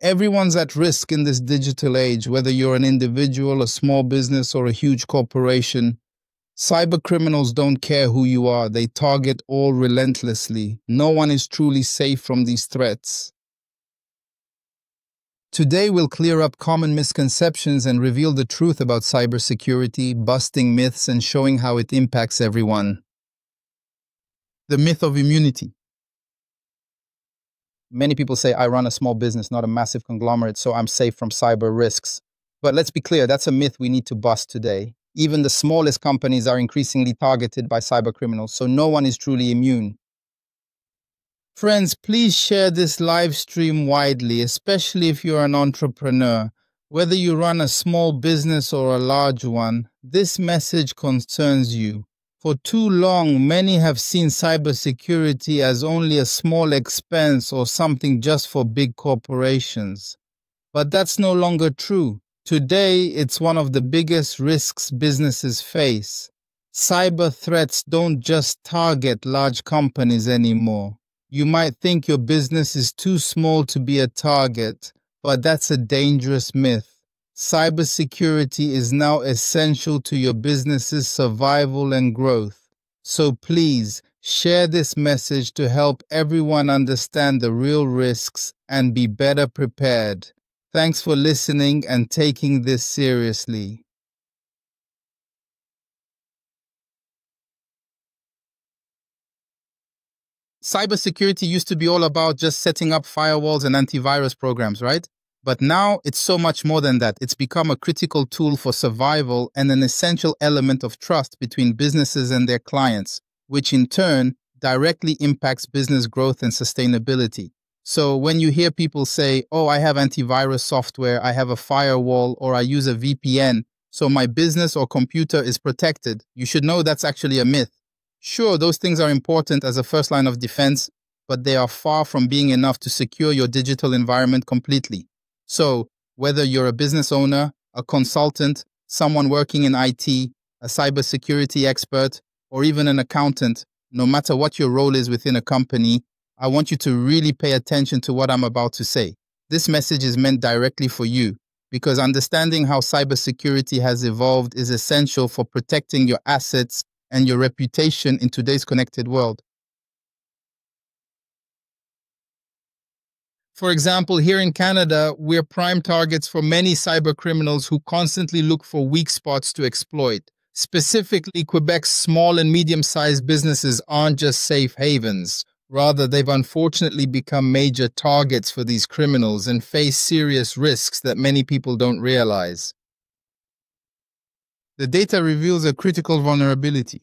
Everyone's at risk in this digital age, whether you're an individual, a small business, or a huge corporation. Cybercriminals don't care who you are. They target all relentlessly. No one is truly safe from these threats. Today, we'll clear up common misconceptions and reveal the truth about cybersecurity, busting myths and showing how it impacts everyone. The myth of immunity. Many people say, I run a small business, not a massive conglomerate, so I'm safe from cyber risks. But let's be clear, that's a myth we need to bust today. Even the smallest companies are increasingly targeted by cybercriminals, so no one is truly immune. Friends, please share this live stream widely, especially if you're an entrepreneur. Whether you run a small business or a large one, this message concerns you. For too long, many have seen cybersecurity as only a small expense or something just for big corporations. But that's no longer true. Today, it's one of the biggest risks businesses face. Cyber threats don't just target large companies anymore. You might think your business is too small to be a target, but that's a dangerous myth. Cybersecurity is now essential to your business's survival and growth. So please, share this message to help everyone understand the real risks and be better prepared. Thanks for listening and taking this seriously. Cybersecurity used to be all about just setting up firewalls and antivirus programs, right? But now it's so much more than that. It's become a critical tool for survival and an essential element of trust between businesses and their clients, which in turn directly impacts business growth and sustainability. So when you hear people say, oh, I have antivirus software, I have a firewall, or I use a VPN, so my business or computer is protected, you should know that's actually a myth. Sure, those things are important as a first line of defense, but they are far from being enough to secure your digital environment completely. So, whether you're a business owner, a consultant, someone working in IT, a cybersecurity expert, or even an accountant, no matter what your role is within a company, I want you to really pay attention to what I'm about to say. This message is meant directly for you, because understanding how cybersecurity has evolved is essential for protecting your assets and your reputation in today's connected world. For example, here in Canada, we're prime targets for many cybercriminals who constantly look for weak spots to exploit. Specifically, Quebec's small and medium-sized businesses aren't just safe havens. Rather, they've unfortunately become major targets for these criminals and face serious risks that many people don't realize. The data reveals a critical vulnerability.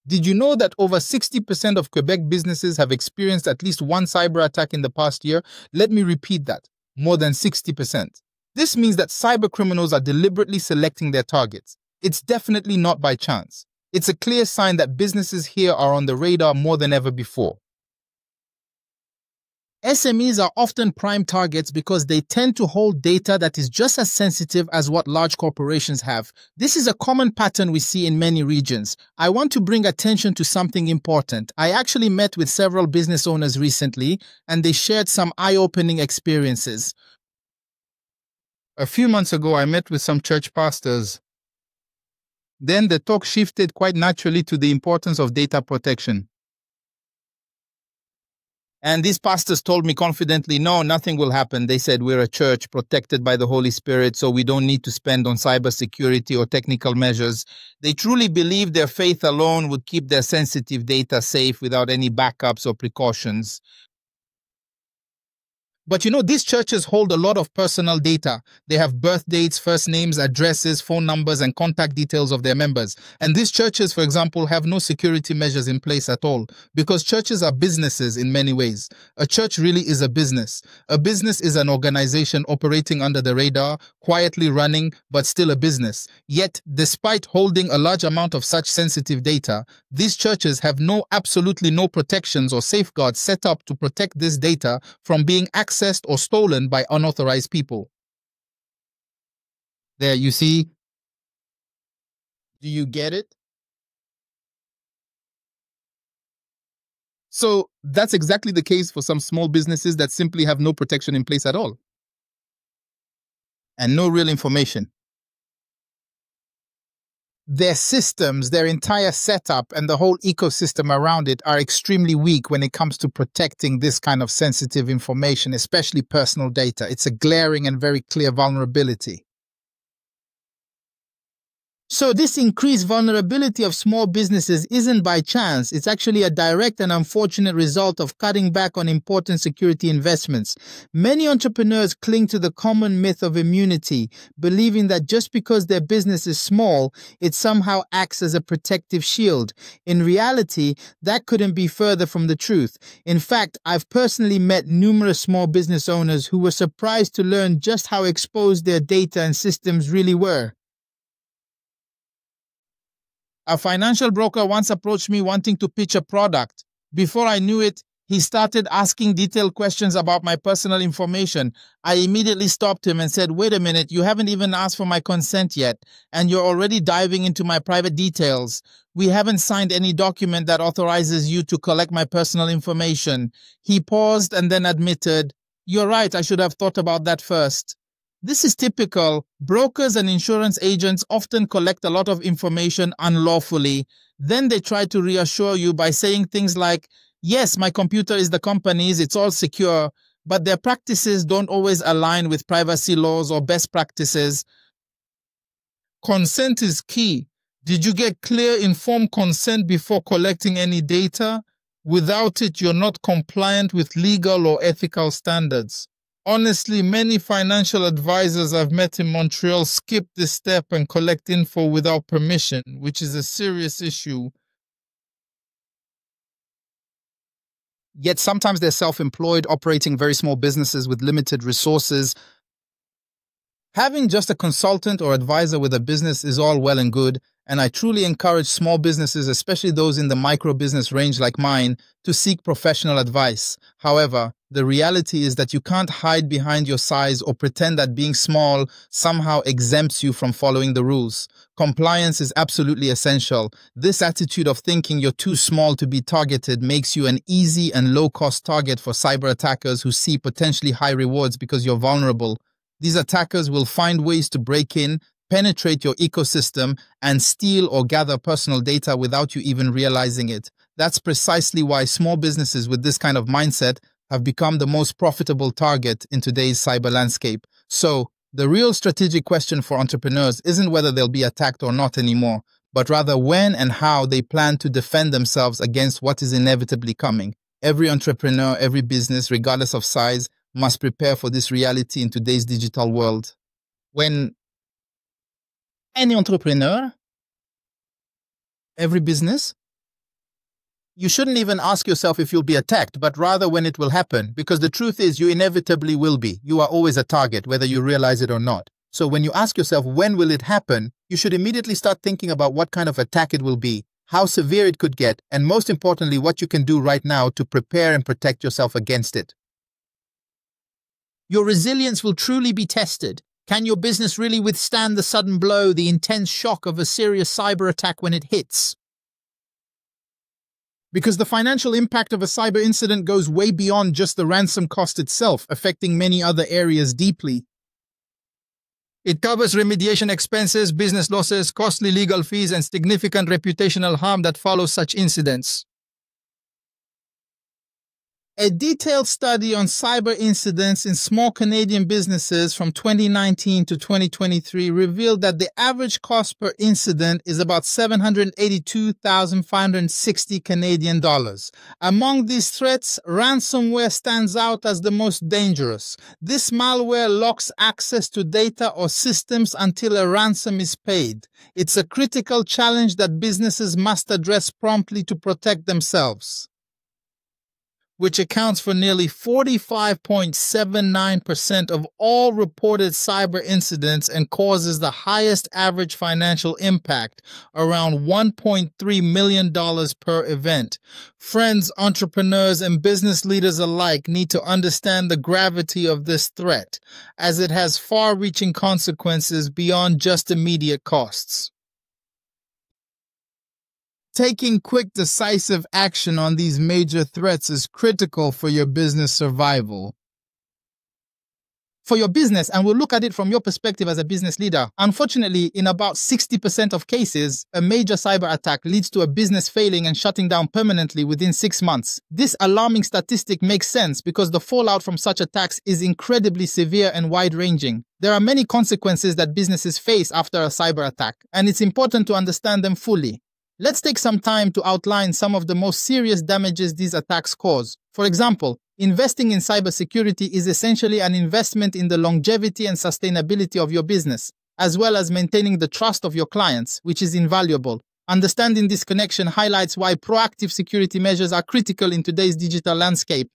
Did you know that over 60% of Quebec businesses have experienced at least one cyber attack in the past year? Let me repeat that. More than 60%. This means that cybercriminals are deliberately selecting their targets. It's definitely not by chance. It's a clear sign that businesses here are on the radar more than ever before. SMEs are often prime targets because they tend to hold data that is just as sensitive as what large corporations have. This is a common pattern we see in many regions. I want to bring attention to something important. I actually met with several business owners recently, and they shared some eye-opening experiences. A few months ago, I met with some church pastors. Then the talk shifted quite naturally to the importance of data protection. And these pastors told me confidently, no, nothing will happen. They said, we're a church protected by the Holy Spirit, so we don't need to spend on cybersecurity or technical measures. They truly believed their faith alone would keep their sensitive data safe without any backups or precautions. But you know, these churches hold a lot of personal data. They have birth dates, first names, addresses, phone numbers, and contact details of their members. And these churches, for example, have no security measures in place at all, because churches are businesses in many ways. A church really is a business. A business is an organization operating under the radar, quietly running, but still a business. Yet, despite holding a large amount of such sensitive data, these churches have absolutely no protections or safeguards set up to protect this data from being accessed or stolen by unauthorized people. There, you see? Do you get it? So that's exactly the case for some small businesses that simply have no protection in place at all and no real information. Their systems, their entire setup, and the whole ecosystem around it are extremely weak when it comes to protecting this kind of sensitive information, especially personal data. It's a glaring and very clear vulnerability. So this increased vulnerability of small businesses isn't by chance. It's actually a direct and unfortunate result of cutting back on important security investments. Many entrepreneurs cling to the common myth of immunity, believing that just because their business is small, it somehow acts as a protective shield. In reality, that couldn't be further from the truth. In fact, I've personally met numerous small business owners who were surprised to learn just how exposed their data and systems really were. A financial broker once approached me wanting to pitch a product. Before I knew it, he started asking detailed questions about my personal information. I immediately stopped him and said, "Wait a minute, you haven't even asked for my consent yet, and you're already diving into my private details. We haven't signed any document that authorizes you to collect my personal information." He paused and then admitted, "You're right, I should have thought about that first." This is typical. Brokers and insurance agents often collect a lot of information unlawfully. Then they try to reassure you by saying things like, "Yes, my computer is the company's, it's all secure," but their practices don't always align with privacy laws or best practices. Consent is key. Did you get clear, informed consent before collecting any data? Without it, you're not compliant with legal or ethical standards. Honestly, many financial advisors I've met in Montreal skip this step and collect info without permission, which is a serious issue. Yet sometimes they're self-employed, operating very small businesses with limited resources. Having just a consultant or advisor with a business is all well and good, and I truly encourage small businesses, especially those in the micro business range like mine, to seek professional advice. However, the reality is that you can't hide behind your size or pretend that being small somehow exempts you from following the rules. Compliance is absolutely essential. This attitude of thinking you're too small to be targeted makes you an easy and low-cost target for cyber attackers who see potentially high rewards because you're vulnerable. These attackers will find ways to break in, penetrate your ecosystem, and steal or gather personal data without you even realizing it. That's precisely why small businesses with this kind of mindset have become the most profitable target in today's cyber landscape. So, the real strategic question for entrepreneurs isn't whether they'll be attacked or not anymore, but rather when and how they plan to defend themselves against what is inevitably coming. Every entrepreneur, every business, regardless of size, must prepare for this reality in today's digital world. When any entrepreneur, every business, you shouldn't even ask yourself if you'll be attacked, but rather when it will happen, because the truth is you inevitably will be. You are always a target, whether you realize it or not. So when you ask yourself when will it happen, you should immediately start thinking about what kind of attack it will be, how severe it could get, and most importantly, what you can do right now to prepare and protect yourself against it. Your resilience will truly be tested. Can your business really withstand the sudden blow, the intense shock of a serious cyber attack when it hits? Because the financial impact of a cyber incident goes way beyond just the ransom cost itself, affecting many other areas deeply. It covers remediation expenses, business losses, costly legal fees, and significant reputational harm that follows such incidents. A detailed study on cyber incidents in small Canadian businesses from 2019 to 2023 revealed that the average cost per incident is about $782,560 Canadian dollars. Among these threats, ransomware stands out as the most dangerous. This malware locks access to data or systems until a ransom is paid. It's a critical challenge that businesses must address promptly to protect themselves, which accounts for nearly 45.79% of all reported cyber incidents and causes the highest average financial impact, around $1.3 million per event. Friends, entrepreneurs, and business leaders alike need to understand the gravity of this threat, as it has far-reaching consequences beyond just immediate costs. taking quick, decisive action on these major threats is critical for your business survival. For your business, and we'll look at it from your perspective as a business leader. Unfortunately, in about 60% of cases, a major cyber attack leads to a business failing and shutting down permanently within 6 months. This alarming statistic makes sense because the fallout from such attacks is incredibly severe and wide-ranging. There are many consequences that businesses face after a cyber attack, and it's important to understand them fully. Let's take some time to outline some of the most serious damages these attacks cause. For example, investing in cybersecurity is essentially an investment in the longevity and sustainability of your business, as well as maintaining the trust of your clients, which is invaluable. Understanding this connection highlights why proactive security measures are critical in today's digital landscape.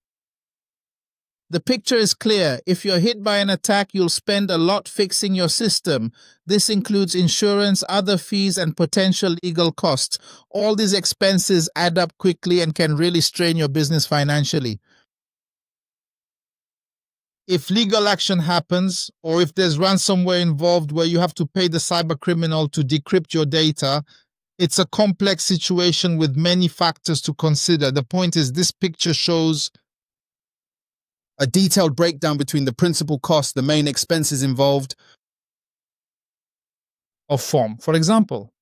The picture is clear. If you're hit by an attack, you'll spend a lot fixing your system. This includes insurance, other fees, and potential legal costs. All these expenses add up quickly and can really strain your business financially. If legal action happens, or if there's ransomware involved where you have to pay the cyber criminal to decrypt your data, it's a complex situation with many factors to consider. The point is, this picture shows a detailed breakdown between the principal costs, the main expenses involved of form. For example,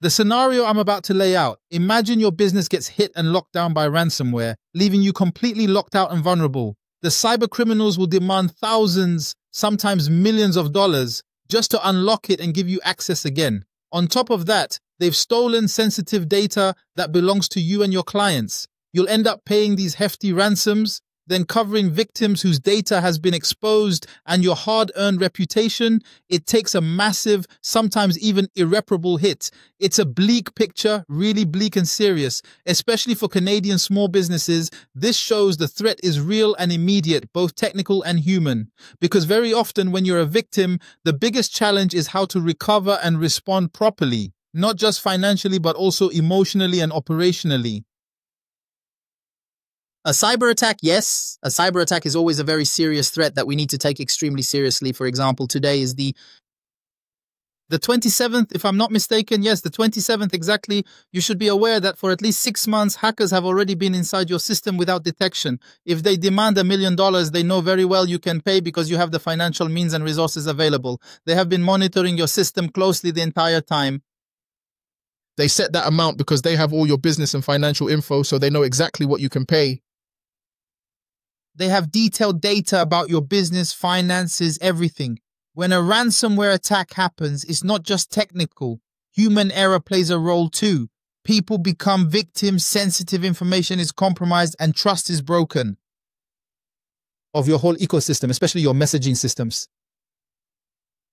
the scenario I'm about to lay out. Imagine your business gets hit and locked down by ransomware, leaving you completely locked out and vulnerable. The cyber criminals will demand thousands, sometimes millions of dollars just to unlock it and give you access again. On top of that, they've stolen sensitive data that belongs to you and your clients. You'll end up paying these hefty ransoms, then covering victims whose data has been exposed and your hard-earned reputation. It takes a massive, sometimes even irreparable hit. It's a bleak picture, really bleak and serious, especially for Canadian small businesses. This shows the threat is real and immediate, both technical and human. Because very often when you're a victim, the biggest challenge is how to recover and respond properly, not just financially, but also emotionally and operationally. A cyber attack, yes. A cyber attack is always a very serious threat that we need to take extremely seriously. For example, today is the 27th, if I'm not mistaken. Yes, the 27th exactly. You should be aware that for at least 6 months, hackers have already been inside your system without detection. If they demand $1 million, they know very well you can pay because you have the financial means and resources available. They have been monitoring your system closely the entire time. They set that amount because they have all your business and financial info, so they know exactly what you can pay. They have detailed data about your business, finances, everything. When a ransomware attack happens, it's not just technical. Human error plays a role too. People become victims, sensitive information is compromised, and trust is broken of your whole ecosystem, especially your messaging systems.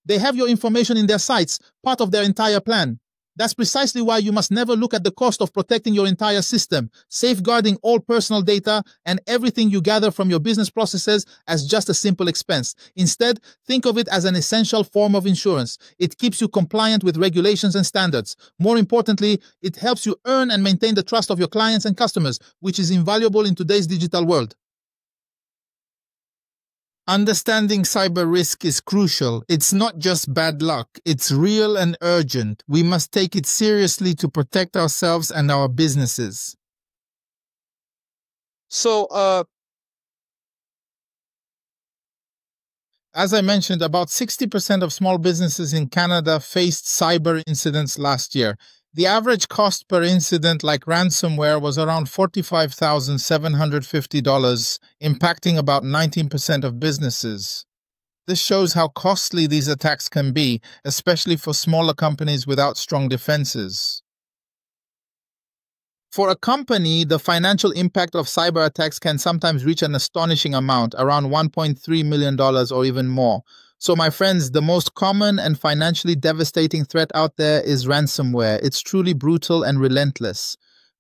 They have your information in their sites, part of their entire plan. That's precisely why you must never look at the cost of protecting your entire system, safeguarding all personal data and everything you gather from your business processes as just a simple expense. Instead, think of it as an essential form of insurance. It keeps you compliant with regulations and standards. More importantly, it helps you earn and maintain the trust of your clients and customers, which is invaluable in today's digital world. Understanding cyber risk is crucial. It's not just bad luck. It's real and urgent. We must take it seriously to protect ourselves and our businesses. So, as I mentioned, about 60% of small businesses in Canada faced cyber incidents last year. The average cost per incident, like ransomware, was around $45,750, impacting about 19% of businesses. This shows how costly these attacks can be, especially for smaller companies without strong defenses. For a company, the financial impact of cyber attacks can sometimes reach an astonishing amount, around $1.3 million or even more. So my friends, the most common and financially devastating threat out there is ransomware. It's truly brutal and relentless.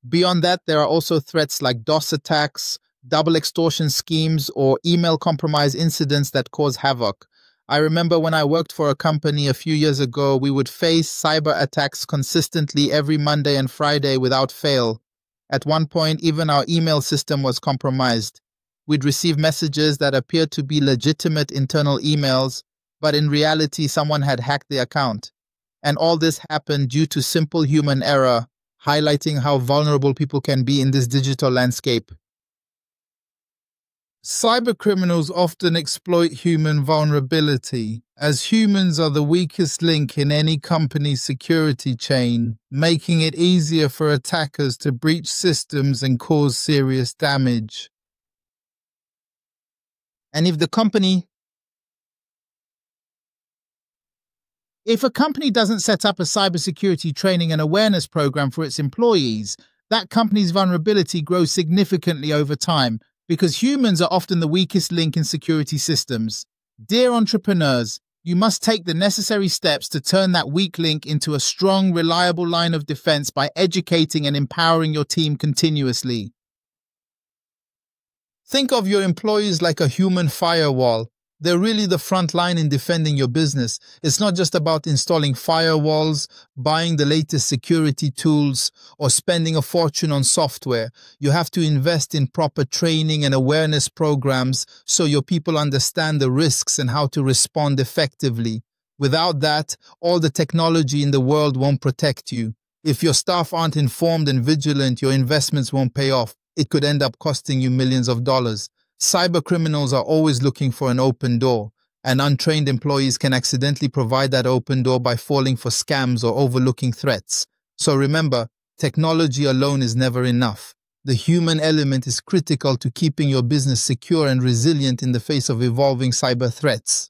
Beyond that, there are also threats like DOS attacks, double extortion schemes, or email compromise incidents that cause havoc. I remember when I worked for a company a few years ago, we would face cyber attacks consistently every Monday and Friday without fail. At one point, even our email system was compromised. We'd receive messages that appeared to be legitimate internal emails, but in reality, someone had hacked the account. And all this happened due to simple human error, highlighting how vulnerable people can be in this digital landscape. Cybercriminals often exploit human vulnerability, as humans are the weakest link in any company's security chain, making it easier for attackers to breach systems and cause serious damage. And if a company doesn't set up a cybersecurity training and awareness program for its employees, that company's vulnerability grows significantly over time, because humans are often the weakest link in security systems. Dear entrepreneurs, you must take the necessary steps to turn that weak link into a strong, reliable line of defense by educating and empowering your team continuously. Think of your employees like a human firewall. They're really the front line in defending your business. It's not just about installing firewalls, buying the latest security tools, or spending a fortune on software. You have to invest in proper training and awareness programs so your people understand the risks and how to respond effectively. Without that, all the technology in the world won't protect you. If your staff aren't informed and vigilant, your investments won't pay off. It could end up costing you millions of dollars. Cybercriminals are always looking for an open door, and untrained employees can accidentally provide that open door by falling for scams or overlooking threats. So remember, technology alone is never enough. The human element is critical to keeping your business secure and resilient in the face of evolving cyber threats.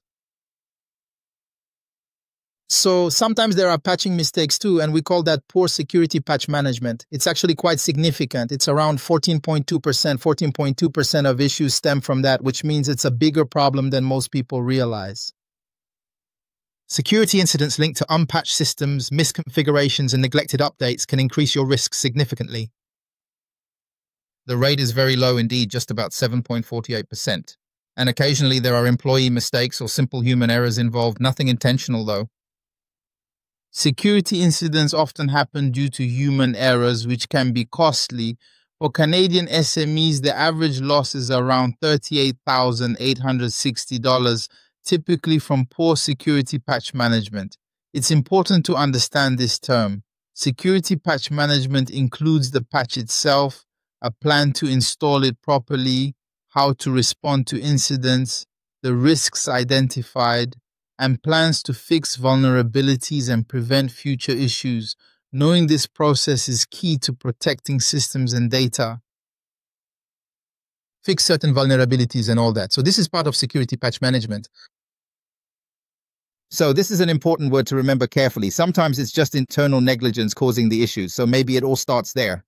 So sometimes there are patching mistakes too, and we call that poor security patch management. It's actually quite significant. It's around 14.2%. 14.2% of issues stem from that, which means it's a bigger problem than most people realize. Security incidents linked to unpatched systems, misconfigurations, and neglected updates can increase your risk significantly. The rate is very low indeed, just about 7.48%. And occasionally there are employee mistakes or simple human errors involved, nothing intentional though. Security incidents often happen due to human errors, which can be costly. For Canadian SMEs, the average loss is around $38,860, typically from poor security patch management. It's important to understand this term. Security patch management includes the patch itself, a plan to install it properly, how to respond to incidents, the risks identified, and plans to fix vulnerabilities and prevent future issues. Knowing this process is key to protecting systems and data. Fix certain vulnerabilities and all that. So this is part of security patch management. So this is an important word to remember carefully. Sometimes it's just internal negligence causing the issues, so maybe it all starts there.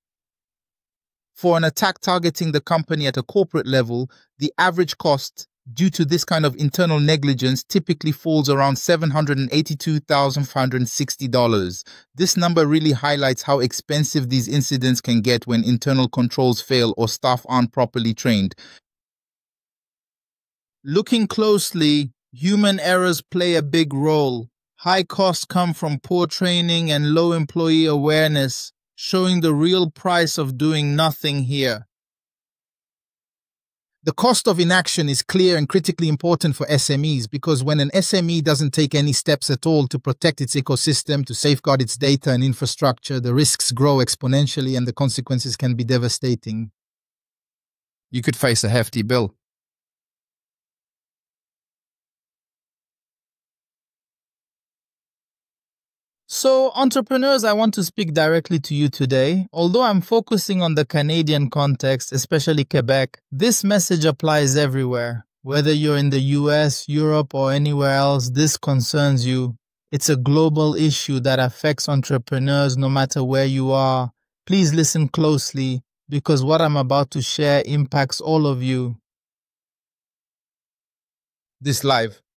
For an attack targeting the company at a corporate level, the average cost due to this kind of internal negligence typically falls around $782,560. This number really highlights how expensive these incidents can get when internal controls fail or staff aren't properly trained. Looking closely, human errors play a big role. High costs come from poor training and low employee awareness, showing the real price of doing nothing here. The cost of inaction is clear and critically important for SMEs, because when an SME doesn't take any steps at all to protect its ecosystem, to safeguard its data and infrastructure, the risks grow exponentially and the consequences can be devastating. You could face a hefty bill. So, entrepreneurs, I want to speak directly to you today. Although I'm focusing on the Canadian context, especially Quebec, this message applies everywhere. Whether you're in the US, Europe, or anywhere else, this concerns you. It's a global issue that affects entrepreneurs no matter where you are. Please listen closely, because what I'm about to share impacts all of you. This live